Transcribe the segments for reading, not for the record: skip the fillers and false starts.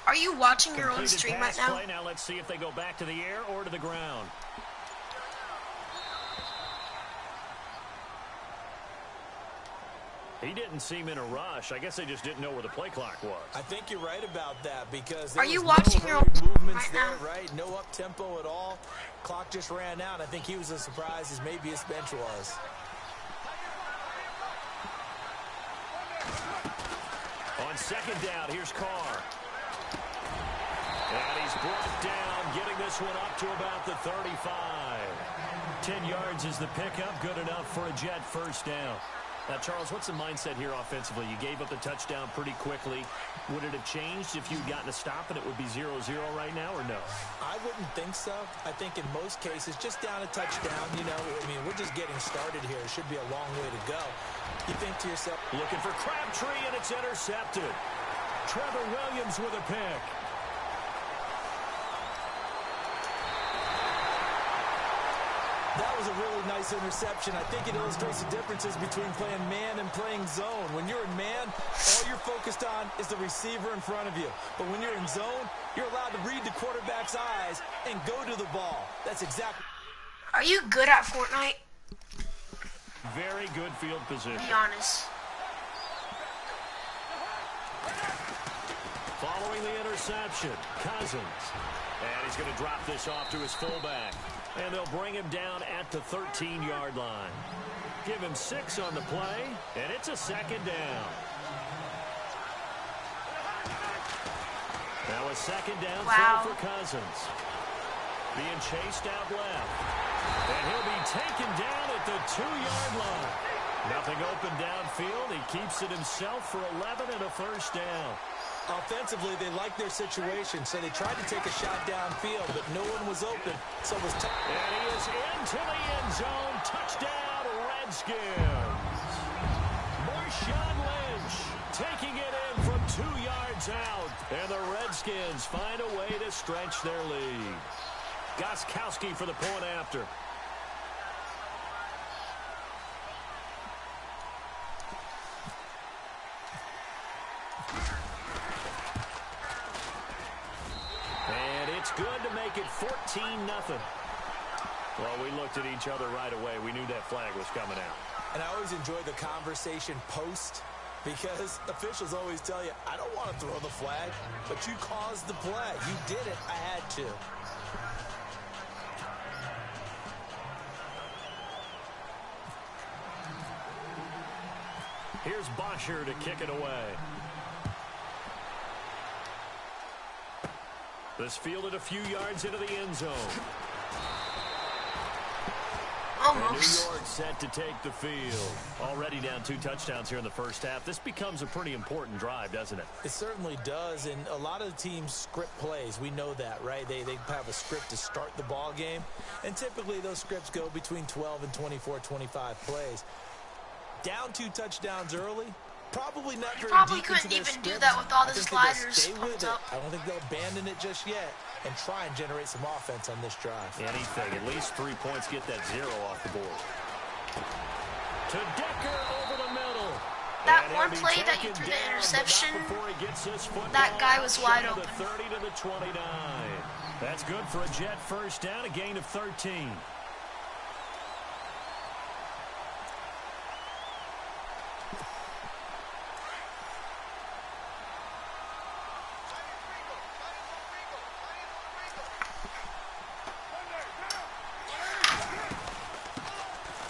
Are you watching your own Completed stream pass right now? play. Now let's see if they go back to the air or to the ground. He didn't seem in a rush. I guess they just didn't know where the play clock was. I think you're right about that because Are there you was watching no your hurried own movements right there, now? right? No up-tempo at all. Clock just ran out. I think he was as surprised as maybe his bench was. On second down, here's Carr. And he's brought down, getting this one up to about the 35. 10 yards is the pickup, good enough for a Jet first down. Now, Charles, what's the mindset here offensively? You gave up the touchdown pretty quickly. Would it have changed if you'd gotten a stop and it would be 0-0 right now, or no? I wouldn't think so. I think in most cases, just down a touchdown, you know, I mean, we're just getting started here. It should be a long way to go. You think to yourself, Looking for Crabtree, and it's intercepted. Trevor Williams with a pick. that was a really nice interception. I think it illustrates the differences between playing man and playing zone. When you're in man, all you're focused on is the receiver in front of you. But when you're in zone, you're allowed to read the quarterback's eyes and go to the ball. That's exactly. Are you good at Fortnite? Very good field position. Be honest. Following the interception, Cousins. And he's going to drop this off to his fullback. And they'll bring him down at the 13-yard line. Give him 6 on the play, and it's a second down. Now a second down throw for Cousins. Being chased out left. And he'll be taken down at the 2-yard line. Nothing open downfield. He keeps it himself for 11 and a first down. Offensively, they like their situation, so they tried to take a shot downfield, but no one was open, so it was tough. And he is into the end zone. Touchdown, Redskins. Marshawn Lynch taking it in from 2 yards out. And the Redskins find a way to stretch their lead. Gostkowski for the point after. And it's good to make it 14-0. Well, we looked at each other right away. We knew that flag was coming out. And I always enjoy the conversation post because officials always tell you, I don't want to throw the flag, but you caused the play. You did it. I had to. Here's Bosher to kick it away. This fielded a few yards into the end zone. Almost. And New York set to take the field. Already down 2 touchdowns here in the first half. This becomes a pretty important drive, doesn't it? It certainly does, and a lot of teams script plays. We know that, right? They have a script to start the ball game, and typically those scripts go between 12 and 24, 25 plays. Down 2 touchdowns early, probably not very Probably deep into couldn't their even do scripts. that with all the I think they'll sliders stay with pumped it. up. I don't think they'll abandon it just yet and try and generate some offense on this drive. Anything. At least 3 points. Get that 0 off the board. To Decker over the middle. That And one he'll be play that you taken threw the down, but not interception, before he gets his football that guy was out wide shy of open. The 30 to the 29. That's good for a Jet first down, a gain of 13.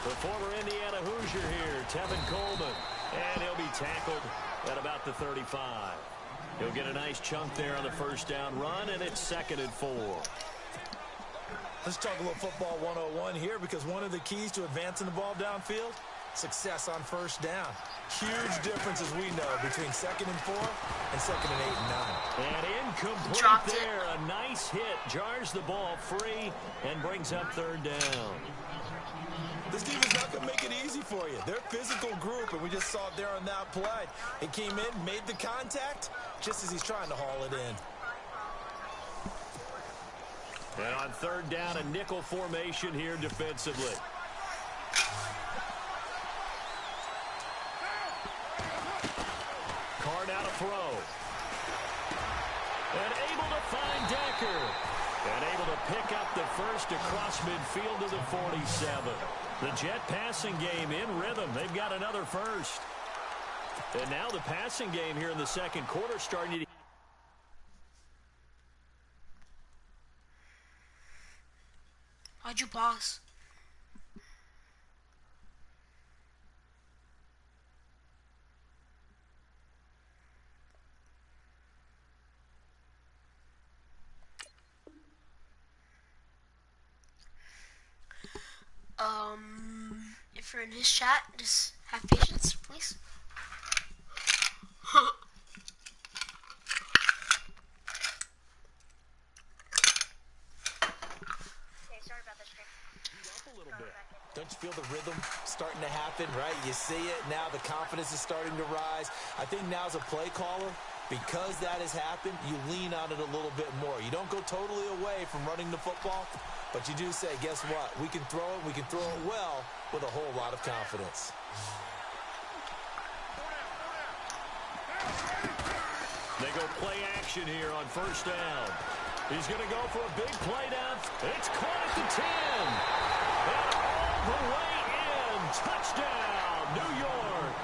The former Indiana Hoosier here, Tevin Coleman. And he'll be tackled at about the 35. He'll get a nice chunk there on the first down run, and it's 2nd and 4. Let's talk a little football 101 here because one of the keys to advancing the ball downfield, success on first down. Huge difference, as we know, between 2nd and 4 and 2nd and 8 and 9. And incomplete Dropped it. there. A nice hit. Jars the ball free and brings up 3rd down. This team is not going to make it easy for you. They're a physical group, and we just saw it there on that play. He came in, made the contact, just as he's trying to haul it in. And on 3rd down, a nickel formation here defensively. Carr now to throw. And Baker. And able to pick up the first across midfield to the 47. The Jet passing game in rhythm. They've got another first. And now the passing game here in the second quarter starting to... Why'd you pause? If you're in his chat, just have patience, please. Don't you feel the rhythm starting to happen, right? You see it, now the confidence is starting to rise. I think now as a play caller, because that has happened, you lean on it a little bit more. You don't go totally away from running the football, but you do say, guess what? We can throw it well with a whole lot of confidence. They go play action here on first down. He's going to go for a big play down. It's caught at the 10. And all the way in. Touchdown, New York.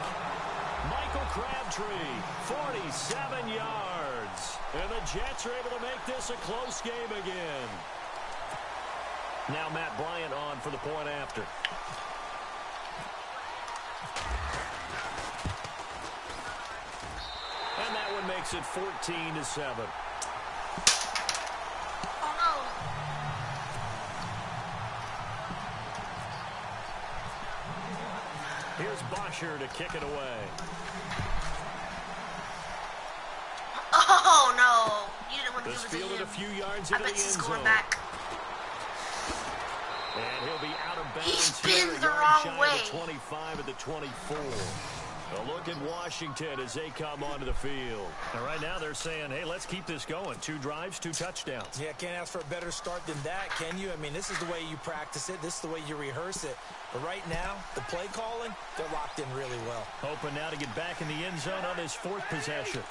Michael Crabtree, 47 yards. And the Jets are able to make this a close game again. Now Matt Bryant on for the point after. And that one makes it 14-7. Here's Bosher to kick it away. Oh, no. You didn't want to This give it to fielded him. a few yards I into bet the end he's zone. going back. And he'll be out of bounds. He here, spins the yard wrong shy of way. the 25 at the 24. A look at Washington as they come onto the field. And right now they're saying, hey, let's keep this going. 2 drives, 2 touchdowns. Yeah, can't ask for a better start than that, can you? I mean, this is the way you practice it. This is the way you rehearse it. But right now, the play calling, they're locked in really well. Hoping now to get back in the end zone on his 4th possession.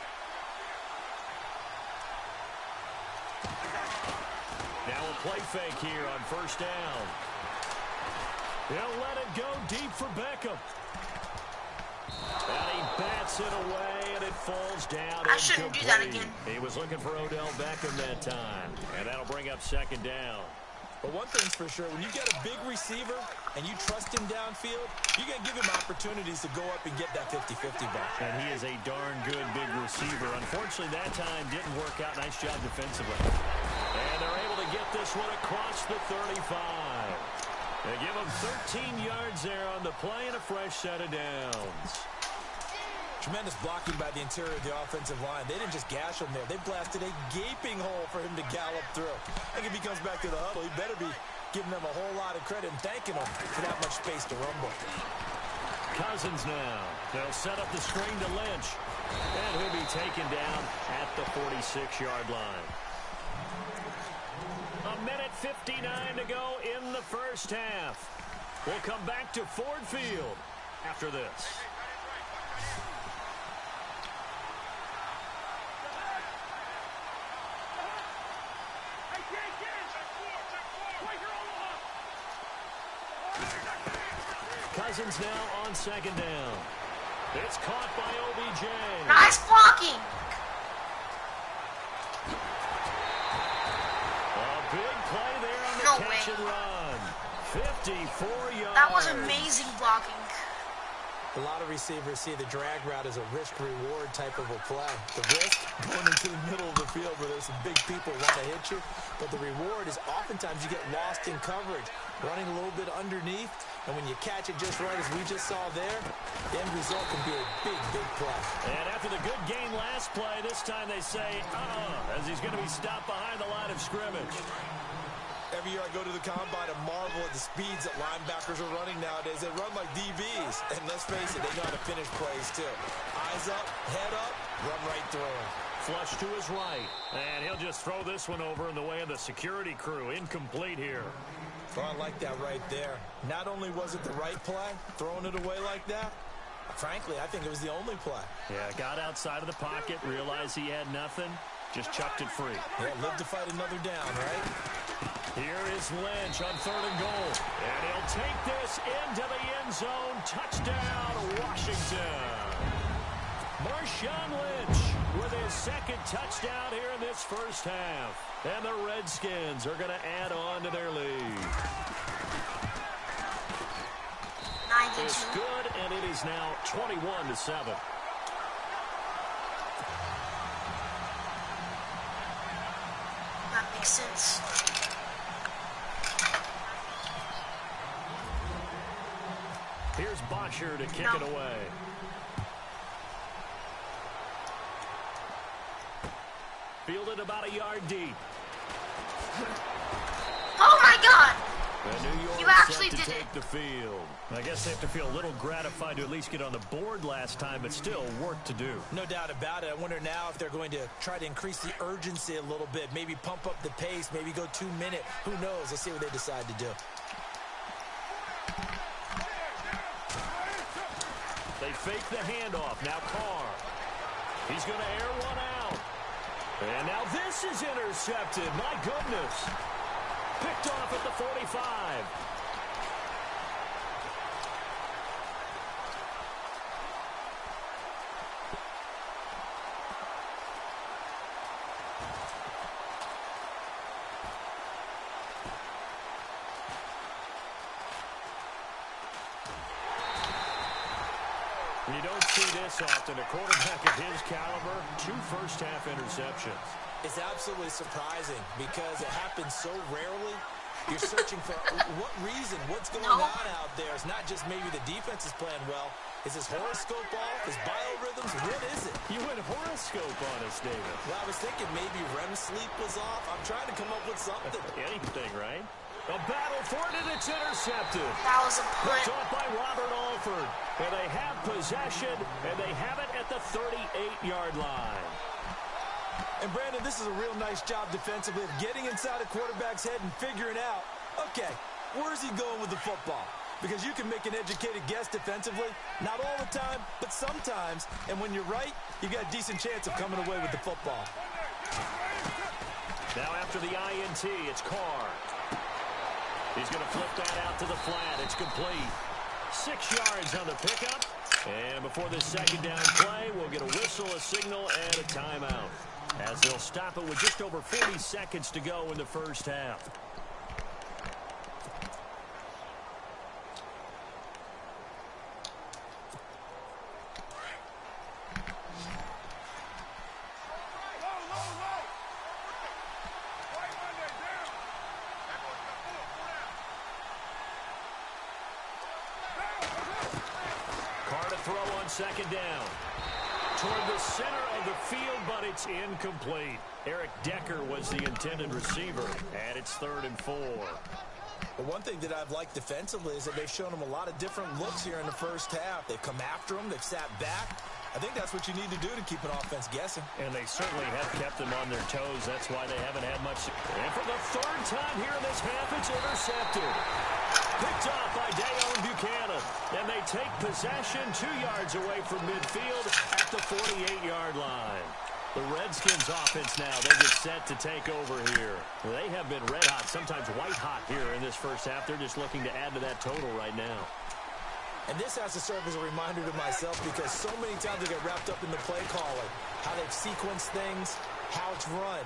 Now a play fake here on first down. He'll let it go deep for Beckham. And he bats it away, and it falls down. I shouldn't do that again. He was looking for Odell Beckham that time, and that'll bring up second down. But one thing's for sure, when you got a big receiver and you trust him downfield, you're going to give him opportunities to go up and get that 50-50 ball. And he is a darn good big receiver. Unfortunately, that time didn't work out. Nice job defensively. And they're able to get this one across the 35. They give him 13 yards there on the play and a fresh set of downs. Tremendous blocking by the interior of the offensive line. They didn't just gash him there. They blasted a gaping hole for him to gallop through. I think if he comes back to the huddle, he better be giving them a whole lot of credit and thanking them for that much space to rumble. Cousins now. They'll set up the screen to Lynch. And he'll be taken down at the 46-yard line. 1:59 to go in the first half. We'll come back to Ford Field after this. Cousins now on second down. It's caught by OBJ. Nice blocking. A big play there on the catch and run. 54 yards. That was amazing blocking. A lot of receivers see the drag route as a risk-reward type of a play. The risk, going into the middle of the field where there's some big people want to hit you. But the reward is oftentimes you get lost in coverage, running a little bit underneath. And when you catch it just right, as we just saw there, the end result can be a big, big play. And after the good gain last play, this time they say, as he's going to be stopped behind the line of scrimmage. Every year I go to the combine and marvel at the speeds that linebackers are running nowadays. They run like DBs. And let's face it, they know how to finish plays too. Eyes up, head up, run right through them. Flush to his right. And he'll just throw this one over in the way of the security crew. Incomplete here. Oh, I like that right there. Not only was it the right play, throwing it away like that, frankly, I think it was the only play. Yeah, got outside of the pocket, realized he had nothing, Just chucked it free. Yeah, live to fight another down, right? Here is Lynch on 3rd and goal. And he'll take this into the end zone. Touchdown, Washington. Marshawn Lynch with his 2nd touchdown here in this first half. And the Redskins are going to add on to their lead. It's good, and it is now 21-7. That makes sense. Here's Bosher to kick it away. Fielded about a yard deep. Oh my God! And New York You actually set to did take the field. I guess they have to feel a little gratified to at least get on the board last time, but still work to do. No doubt about it. I wonder now if they're going to try to increase the urgency a little bit, maybe pump up the pace, maybe go 2 minute. Who knows? Let's see what they decide to do. They fake the handoff. Now Carr. He's going to air one out. And now this is intercepted. My goodness. Picked off at the 45. You don't see this often. A quarterback of his caliber, 2 first-half interceptions. It's absolutely surprising because it happens so rarely. You're searching for what reason, what's going on out there. It's not just maybe the defense is playing well. Is his horoscope off? His biorhythms? What is it? You went horoscope on us, David. Well, I was thinking maybe REM sleep was off. I'm trying to come up with something. Anything, right? A battle for it, and it's intercepted. That was a Picked punt. off by Robert Alford. And they have possession, and they have it at the 38-yard line. And, Brandon, this is a real nice job defensively of getting inside a quarterback's head and figuring out, okay, where's he going with the football? Because you can make an educated guess defensively, not all the time, but sometimes. And when you're right, you got a decent chance of coming away with the football. Now after the INT, it's Carr. He's going to flip that out to the flat. It's complete. 6 yards on the pickup. And before this 2nd down play, we'll get a whistle, a signal, and a timeout, as they'll stop it with just over 40 seconds to go in the first half. Carr to throw on 2nd down. Toward the center of the field, but it's incomplete. Eric Decker was the intended receiver, and it's 3rd and 4. But one thing that I've liked defensively is that they've shown him a lot of different looks here in the first half. They've come after him. They've sat back. I think that's what you need to do to keep an offense guessing. And they certainly have kept them on their toes. That's why they haven't had much. And for the 3rd time here in this half, it's intercepted. Picked off by Dayon Buchanan. And they take possession 2 yards away from midfield at the 48-yard line. The Redskins offense now, they get set to take over here. They have been red hot, sometimes white hot here in this first half. They're just looking to add to that total right now. And this has to serve as a reminder to myself because so many times I get wrapped up in the play calling, how they've sequenced things, how it's run.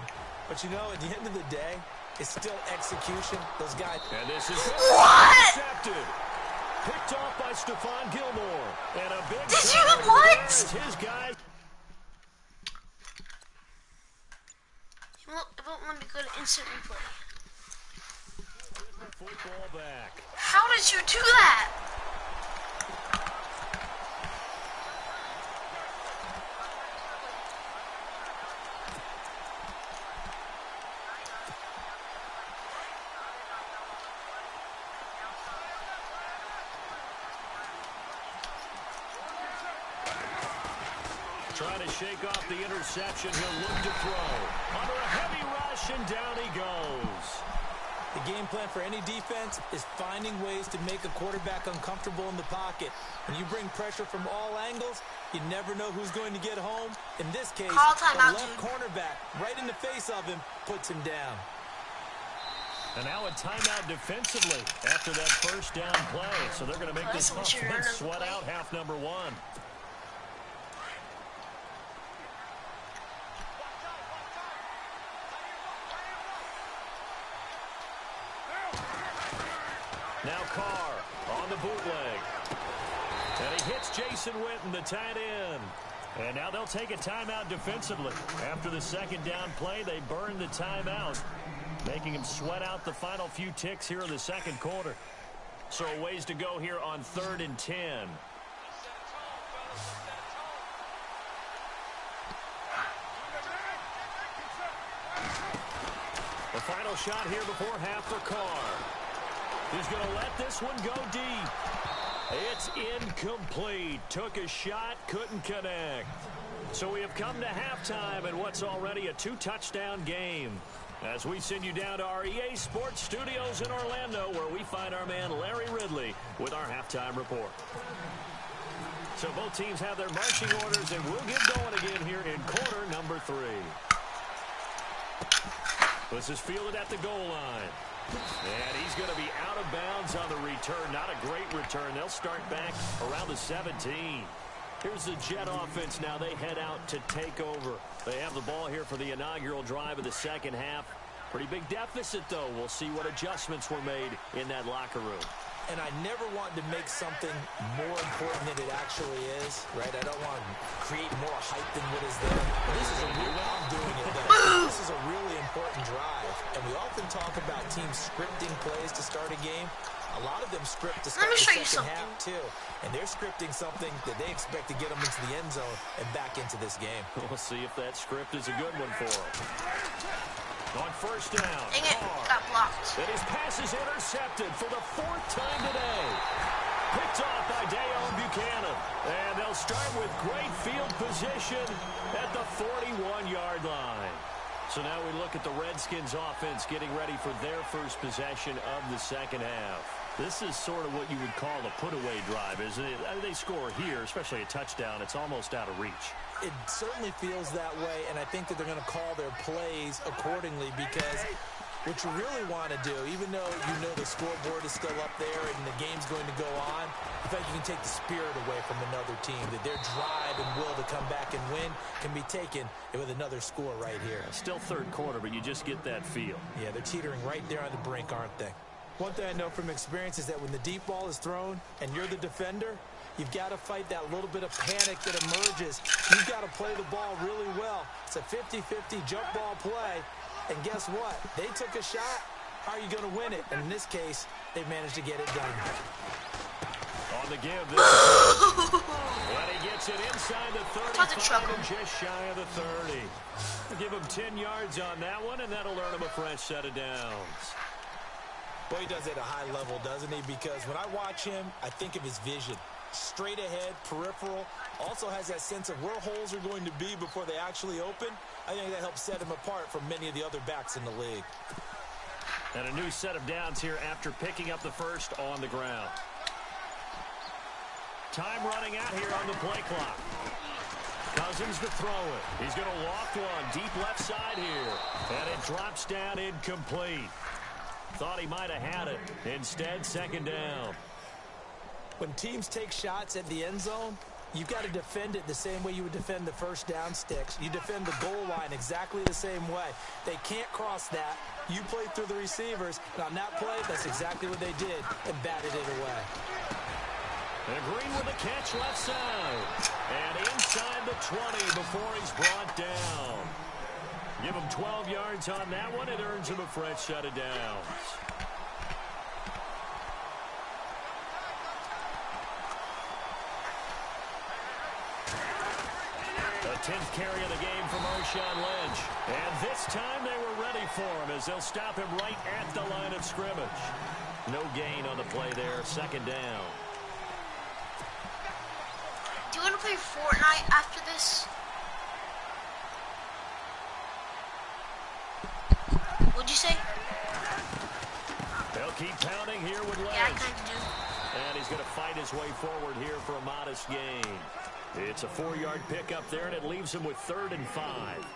But, you know, at the end of the day, it's still execution. Those guys. And this is What? intercepted. Picked off by Stephon Gilmore. And a big Did you play what? there as his guys. It won't let me go to instant replay. Football back. How did you do that? Trying to shake off the interception. He'll look to throw. Under a heavy rush, and down he goes. The game plan for any defense is finding ways to make a quarterback uncomfortable in the pocket. When you bring pressure from all angles, you never know who's going to get home. In this case, Call the timeout, left cornerback, right in the face of him, puts him down. And now a timeout defensively after that first down play. So they're going to make this offense sweat out half number one. Now Carr on the bootleg. And he hits Jason Witten, the tight end. And now they'll take a timeout defensively. After the second down play, they burn the timeout, making him sweat out the final few ticks here in the second quarter. So a ways to go here on 3rd and 10. The final shot here before half for Carr. He's going to let this one go deep. It's incomplete. Took a shot, couldn't connect. So we have come to halftime in what's already a 2-touchdown game, as we send you down to our EA Sports Studios in Orlando, where we find our man Larry Ridley with our halftime report. So both teams have their marching orders, and we'll get going again here in quarter number 3. This is fielded at the goal line. And he's going to be out of bounds on the return. Not a great return. They'll start back around the 17. Here's the Jet offense now. They head out to take over. They have the ball here for the inaugural drive of the second half. Pretty big deficit, though. We'll see what adjustments were made in that locker room. And I never want to make something more important than it actually is, right? I don't want to create more hype than what is there. But this is a this is a really important drive. And we often talk about teams scripting plays to start a game. A lot of them script to start the second half, too. And they're scripting something that they expect to get them into the end zone and back into this game. We'll see if that script is a good one for them. On first down, dang it, got blocked. And his pass is intercepted for the 4th time today. Picked off by Dayon Buchanan. And they'll start with great field position at the 41-yard line. So now we look at the Redskins offense getting ready for their first possession of the second half. This is sort of what you would call a put-away drive, isn't it? They score here, especially a touchdown. It's almost out of reach. It certainly feels that way, and I think that they're going to call their plays accordingly, because what you really want to do, even though you know the scoreboard is still up there and the game's going to go on, I think you can take the spirit away from another team, that their drive and will to come back and win can be taken with another score right here. Still third quarter, but you just get that feel. Yeah, they're teetering right there on the brink, aren't they? One thing I know from experience is that when the deep ball is thrown and you're the defender, you've got to fight that little bit of panic that emerges. You've got to play the ball really well. It's a 50-50 jump ball play. And guess what? They took a shot. How are you going to win it? And in this case, they managed to get it done. On the give, this and he gets it inside the 35 and just shy of the 30. We'll give him 10 yards on that one, and that'll earn him a fresh set of downs. Well, he does it at a high level, doesn't he? Because when I watch him, I think of his vision. Straight ahead, peripheral, also has that sense of where holes are going to be before they actually open. I think that helps set him apart from many of the other backs in the league. And a new set of downs here after picking up the first on the ground. Time running out here on the play clock. Cousins to throw it. He's going to loft one deep left side here. And it drops down incomplete. Thought he might have had it. Instead, second down. When teams take shots at the end zone, you've got to defend it the same way you would defend the first down sticks. You defend the goal line exactly the same way. They can't cross that. You play through the receivers. And on that play, that's exactly what they did and batted it away. And Green with a catch left side. And inside the 20 before he's brought down. Give him 12 yards on that one. It earns him a fresh set of downs. The 10th carry of the game for Marshawn Lynch. And this time they were ready for him as they'll stop him right at the line of scrimmage. No gain on the play there. Second down. Do you want to play Fortnite after this? What'd you say? keep pounding here with Yeah, I legs. kind of do. And he's going to fight his way forward here for a modest gain. It's a 4-yard pickup there, and it leaves him with 3rd and 5.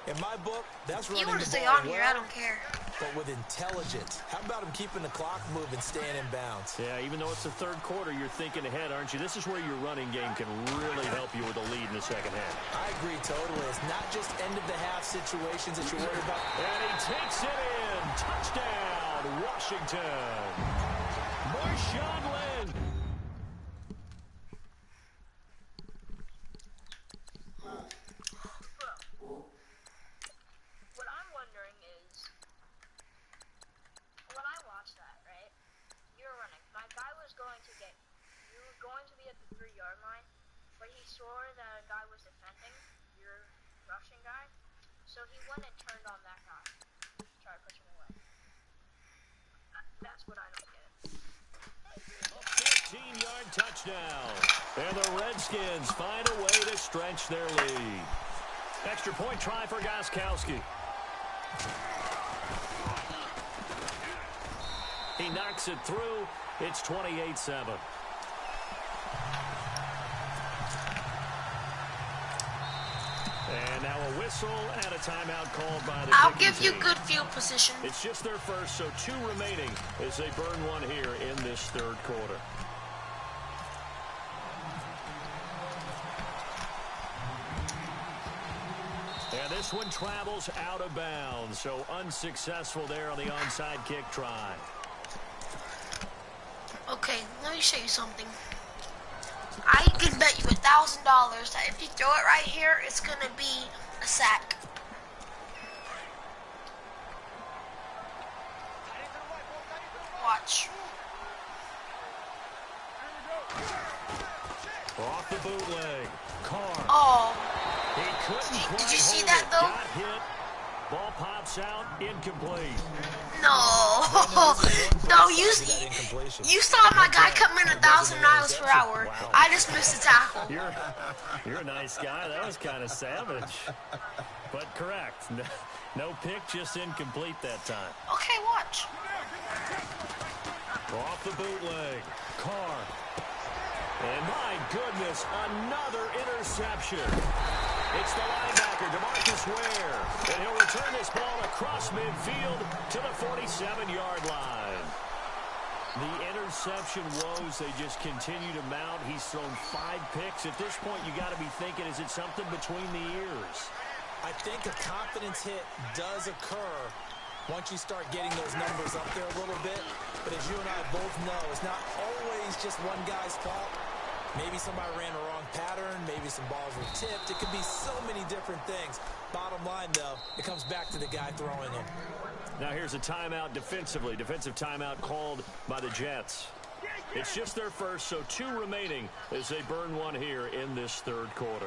In my book, that's running You want the to stay ball on here, I don't care. but with intelligence. How about him keeping the clock moving, staying in bounds? Yeah, even though it's the 3rd quarter, you're thinking ahead, aren't you? This is where your running game can really help you with a lead in the second half. I agree totally. It's not just end-of-the-half situations that you're worried about. And he takes it in. Touchdown, Washington. Marshawn Lynch. What I'm wondering is, when I watched that, right, you were running. My guy was going to get, you were going to be at the 3-yard line, but he saw that a guy was defending, your rushing guy, so he went and turned on that guy, try to push him away. That's what I don't get. A 15-yard touchdown. And the Redskins find a way to stretch their lead. Extra point try for Gostkowski. He knocks it through. It's 28-7. And now a whistle and a timeout called by the I'll kicking give you team. good field position. It's just their first, so 2 remaining as they burn one here in this 3rd quarter. And this one travels out of bounds, so unsuccessful there on the onside kick try. Okay, let me show you something. I can bet you $1,000 that if you throw it right here, it's gonna be a sack. Watch. Off the bootleg. Carr. Oh, He couldn't quite did you see hold that, it. though? Got hit. Ball pops out. Incomplete. no. No, you saw my guy come in 1,000 miles per hour. Wow. I just missed the tackle. You're a nice guy. That was kind of savage. But correct. No pick, just incomplete that time. Okay, watch. Off the bootleg. Carr. And my goodness, another interception. It's the linebacker, DeMarcus Ware. And he'll return this ball across midfield to the 47-yard line. The interception woes, they just continue to mount. He's thrown 5 picks. At this point, you got to be thinking, is it something between the ears? I think a confidence hit does occur once you start getting those numbers up there a little bit. But as you and I both know, it's not always just one guy's fault. Maybe somebody ran a wrong pattern. Maybe some balls were tipped. It could be so many different things. Bottom line, though, it comes back to the guy throwing them. Now here's a timeout defensively. Defensive timeout called by the Jets. It's just their first, so 2 remaining as they burn one here in this 3rd quarter.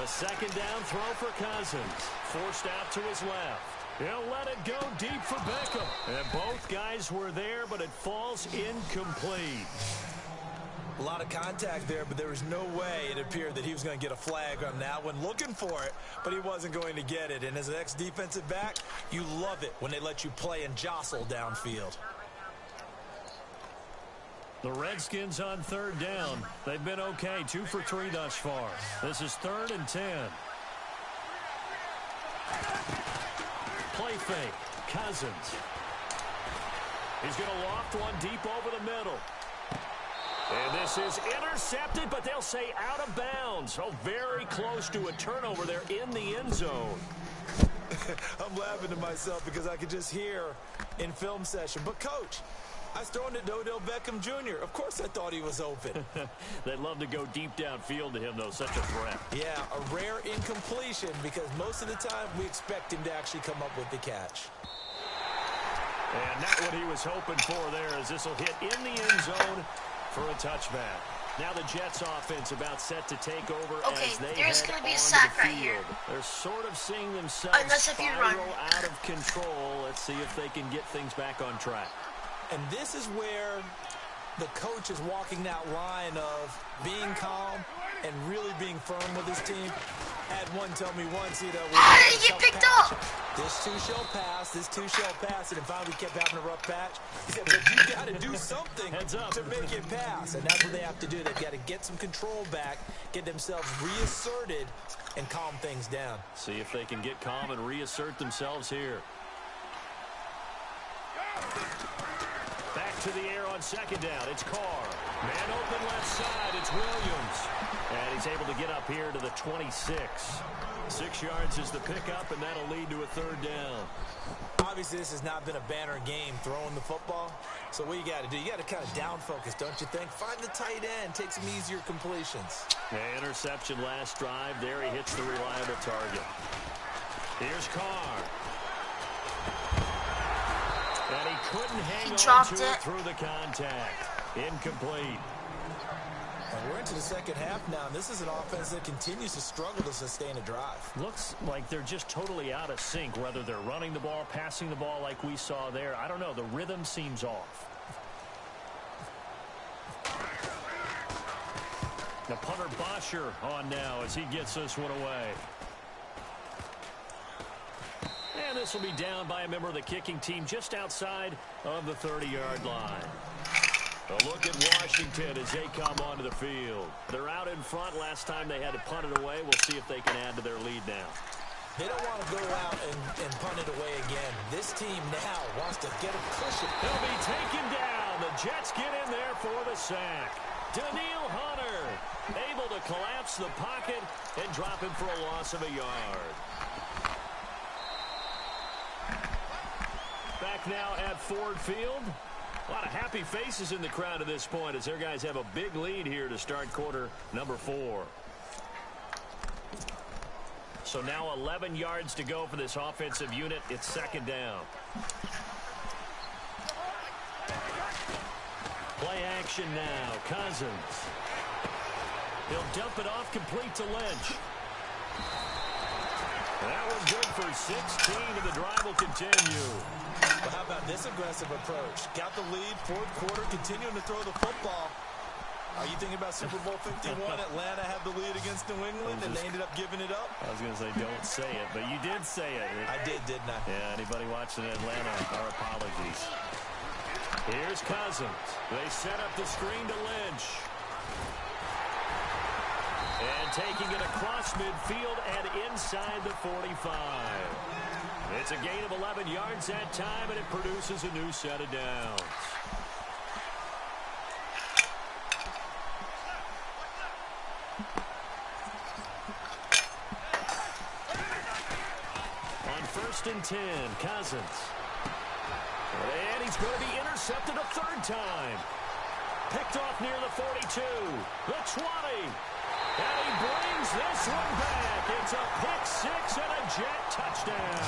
A second down throw for Cousins. Forced out to his left. He'll let it go deep for Beckham. And both guys were there, but it falls incomplete. A lot of contact there, but there was no way it appeared that he was going to get a flag on that one. Looking for it, but he wasn't going to get it. And as an ex-defensive back, you love it when they let you play and jostle downfield. The Redskins on 3rd down. They've been okay, 2 for 3 thus far. This is 3rd and 10. Play fake. Cousins. He's going to loft one deep over the middle. And this is intercepted, but they'll say out of bounds. Oh, very close to a turnover there in the end zone. I'm laughing to myself because I could just hear in film session. But, Coach, I was throwing to Odell Beckham Jr. Of course I thought he was open. They'd love to go deep downfield to him, though. Such a threat. Yeah, a rare incompletion because most of the time we expect him to actually come up with the catch. And not what he was hoping for there as this will hit in the end zone for a touchback. Now the Jets offense about set to take over Okay, as they there's head gonna be a onto sack the right here. field. They're sort of seeing themselves Unless if you run. spiral out of control. Let's see if they can get things back on track. And this is where the coach is walking that line of being calm and really being firm with his team. Had one tell me once, you know, How did he get picked up? this too shall pass, this too shall pass, and then finally kept having a rough patch. He said, but you got to do something to make it pass, and that's what they have to do. They've got to get some control back, get themselves reasserted, and calm things down. See if they can get calm and reassert themselves here. Back to the air on second down. It's Carr. Man open left side. It's Williams. And he's able to get up here to the 26. 6 yards is the pickup, and that'll lead to a third down. Obviously, this has not been a banner game throwing the football. So what you got to do, you got to kind of down focus, don't you think? Find the tight end, take some easier completions. Interception last drive. There he hits the reliable target. Here's Carr. And he couldn't hang on to it through the contact. Incomplete. And we're into the second half now, and this is an offense that continues to struggle to sustain a drive. Looks like they're just totally out of sync, whether they're running the ball, passing the ball like we saw there. I don't know. The rhythm seems off. The punter Bosher on now as he gets this one away. And this will be down by a member of the kicking team just outside of the 30-yard line. A look at Washington as they come onto the field. They're out in front. Last time they had to punt it away. We'll see if they can add to their lead now. They don't want to go out and punt it away again. This team now wants to get a cushion. They'll be taken down. The Jets get in there for the sack. Daniil Hunter able to collapse the pocket and drop him for a loss of a yard. Back now at Ford Field. A lot of happy faces in the crowd at this point as their guys have a big lead here to start quarter number 4. So now 11 yards to go for this offensive unit. It's second down. Play action now. Cousins. He'll dump it off complete to Lynch. That was good for 16, and the drive will continue. But how about this aggressive approach? Got the lead, fourth quarter, continuing to throw the football. Are you thinking about Super Bowl 51? Atlanta had the lead against New England, and they ended up giving it up? I was going to say, don't say it, but you did say it. I did, didn't I? Yeah, anybody watching Atlanta, our apologies. Here's Cousins. They set up the screen to Lynch. And taking it across midfield and inside the 45. It's a gain of 11 yards that time, and it produces a new set of downs. On 1st and 10, Cousins. And he's going to be intercepted a third time. Picked off near the 42, the 20. And he brings this one back. It's a pick-6 and a Jet touchdown.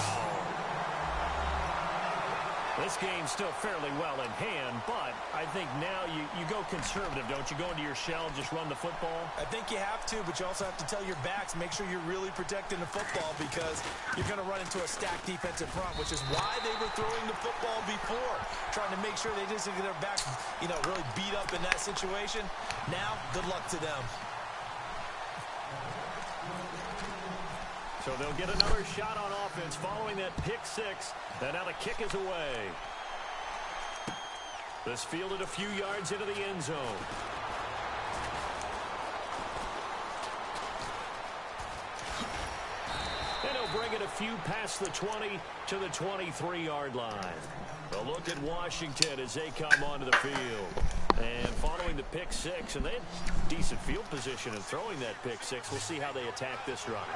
This game's still fairly well in hand, but I think now you go conservative, don't you? Go into your shell, just run the football? I think you have to, but you also have to tell your backs, make sure you're really protecting the football because you're going to run into a stacked defensive front, which is why they were throwing the football before, trying to make sure they just get their back, really beat up in that situation. Now, good luck to them. So they'll get another shot on offense following that pick-6. And now the kick is away. This fielded a few yards into the end zone. And he'll bring it a few past the 20 to the 23-yard line. A look at Washington as they come onto the field. And following the pick-6, and they had decent field position in throwing that pick-6. We'll see how they attack this drive.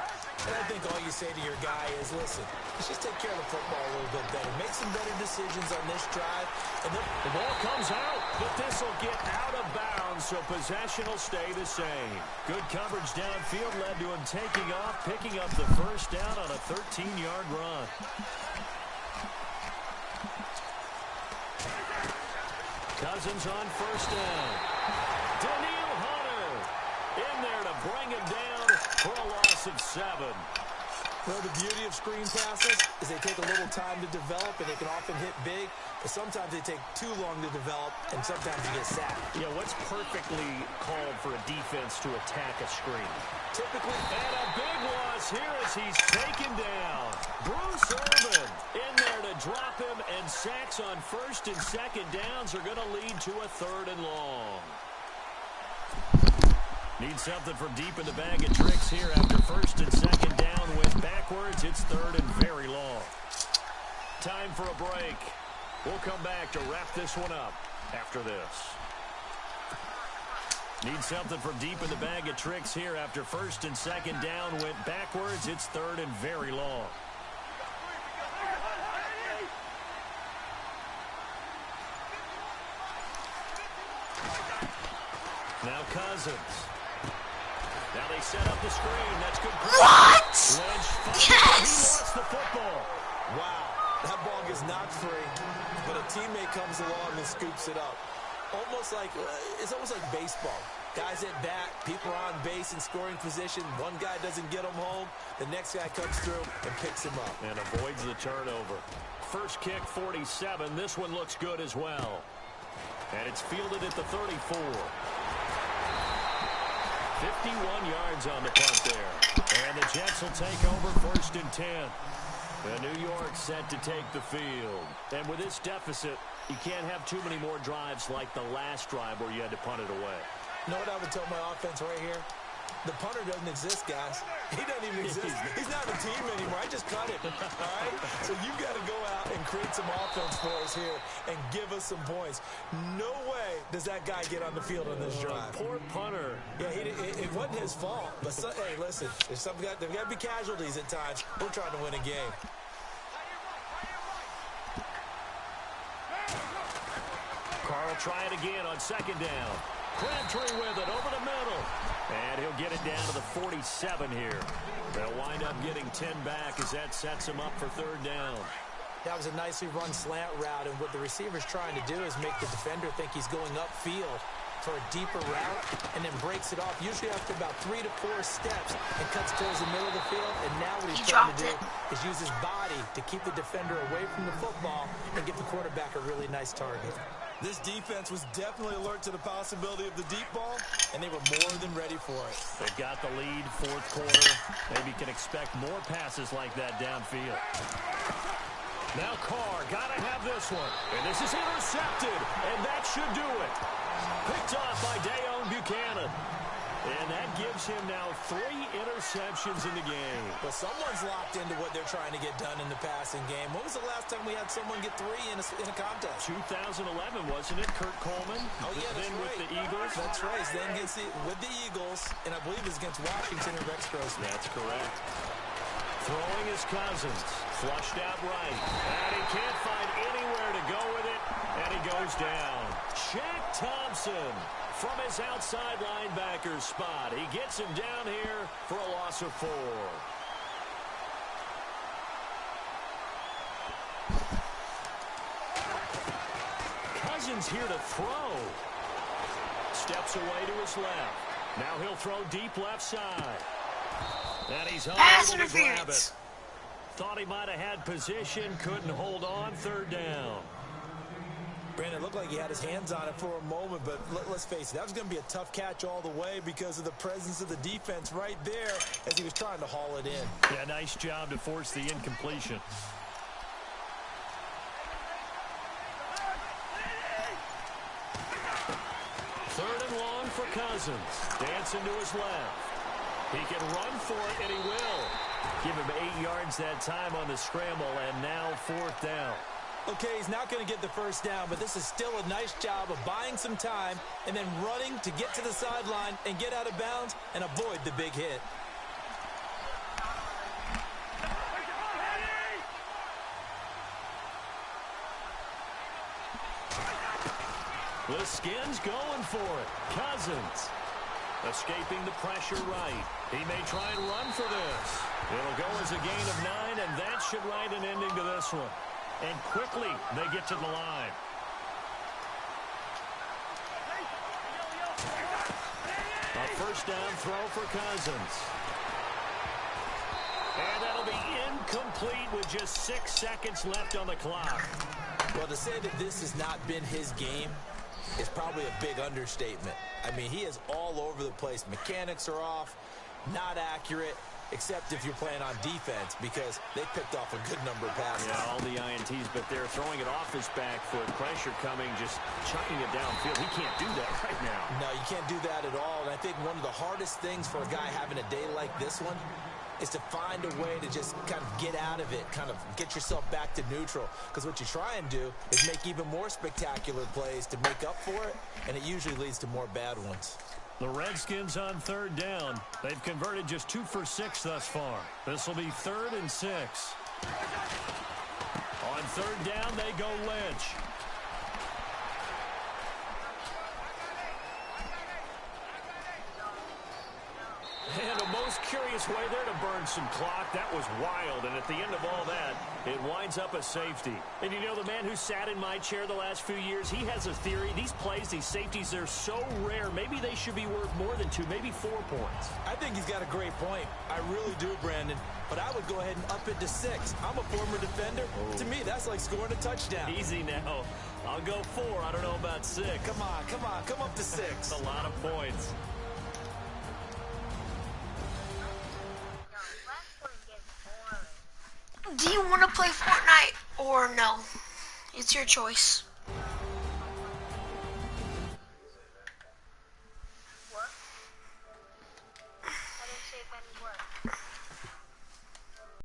And I think all you say to your guy is, listen, let's just take care of the football a little bit better. Make some better decisions on this drive. And then the ball comes out, but this will get out of bounds, so possession will stay the same. Good coverage downfield led to him taking off, picking up the first down on a 13-yard run. Cousins on first down. Daniil Hunter in there to bring him down for a loss of 7. Well, the beauty of screen passes is they take a little time to develop, and they can often hit big, but sometimes they take too long to develop, and sometimes you get sacked. Yeah, what's perfectly called for a defense to attack a screen? Typically, and a big loss here as he's taken down. Bruce Irvin in there to drop him, and sacks on first and second downs are going to lead to a 3rd and long. Need something from deep in the bag of tricks here after first and second down went backwards. It's 3rd and very long. Time for a break. We'll come back to wrap this one up after this. Need something from deep in the bag of tricks here after first and second down went backwards. It's 3rd and very long. Now Cousins. Now they set up the screen. That's good. What? Lynch Yes! He lost the football. wow, that ball gets knocked free, but a teammate comes along and scoops it up. It's almost like baseball. Guys at bat, people are on base in scoring position. One guy doesn't get him home. The next guy comes through and picks him up. And avoids the turnover. First kick, 47. This one looks good as well. And it's fielded at the 34. 51 yards on the punt there. And the Jets will take over 1st and 10. And New York set to take the field. And with this deficit, you can't have too many more drives like the last drive where you had to punt it away. You know what I would tell my offense right here? The punter doesn't exist, guys. He doesn't even exist. He's not a team anymore. I just cut it, all right? So you got to go out and create some offense for us here and give us some points. No way does that guy get on the field on this drive. Poor punter. Yeah, it wasn't his fault. But, hey, listen, there's got to be casualties at times. We're trying to win a game. Carl try it again on second down. Crabtree with it over the middle. And he'll get it down to the 47 here. They'll wind up getting 10 back as that sets him up for 3rd down. That was a nicely run slant route, and what the receiver's trying to do is make the defender think he's going upfield for a deeper route and then breaks it off, usually after about 3 to 4 steps, and cuts towards the middle of the field. And now what he's trying to do is use his body to keep the defender away from the football and give the quarterback a really nice target. This defense was definitely alert to the possibility of the deep ball, and they were more than ready for it. They've got the lead, 4th quarter. Maybe can expect more passes like that downfield. Now Carr, gotta have this one. And this is intercepted, and that should do it. Picked off by Dayon Buchanan. And that gives him now 3 interceptions in the game. But someone's locked into what they're trying to get done in the passing game. When was the last time we had someone get 3 in a contest? 2011, wasn't it? Kurt Coleman. Oh, yeah, that's then right. with the Eagles. That's right. Then gets with the Eagles, and I believe it's against Washington and Rex Grossman. That's correct. Throwing his Cousins. Flushed out right. And he can't find anywhere to go with it. And he goes down. Shaq Thompson from his outside linebacker spot. He gets him down here for a loss of 4. Cousins here to throw. Steps away to his left. Now he'll throw deep left side. And he's unable to grab it. Thought he might have had position, couldn't hold on. 3rd down. Brandon, it looked like he had his hands on it for a moment, but let's face it, that was going to be a tough catch all the way because of the presence of the defense right there as he was trying to haul it in. Yeah, nice job to force the incompletion. Third and long for Cousins. Dancing to his left. He can run for it, and he will. Give him 8 yards that time on the scramble, and now 4th down. Okay, he's not going to get the first down, but this is still a nice job of buying some time and then running to get to the sideline and get out of bounds and avoid the big hit. The Skins going for it. Cousins escaping the pressure right. He may try and run for this. It'll go as a gain of 9, and that should write an ending to this one. And quickly, they get to the line. A first down throw for Cousins. And that'll be incomplete with just 6 seconds left on the clock. Well, to say that this has not been his game is probably a big understatement. I mean, he is all over the place. Mechanics are off, not accurate, except if you're playing on defense, because they picked off a good number of passes. Yeah, all the INTs, but they're throwing it off his back foot. Pressure coming, just chucking it downfield. He can't do that right now. No, you can't do that at all. And I think one of the hardest things for a guy having a day like this one is to find a way to just kind of get out of it, kind of get yourself back to neutral. Because what you try and do is make even more spectacular plays to make up for it, and it usually leads to more bad ones. The Redskins on 3rd down. They've converted just 2 for 6 thus far. This will be 3rd and 6. On 3rd down, they go Lynch. And a most curious way there to burn some clock. That was wild, and at the end of all that, it winds up a safety. And you know, the man who sat in my chair the last few years, he has a theory. These plays, these safeties, they're so rare. Maybe they should be worth more than 2, maybe 4 points. I think he's got a great point. I really do, Brandon. But I would go ahead and up it to 6. I'm a former defender. Oh. To me, that's like scoring a touchdown. Easy now. I'll go 4. I don't know about 6. Come on. Come up to 6. That's a lot of points. Do you want to play Fortnite or no? It's your choice.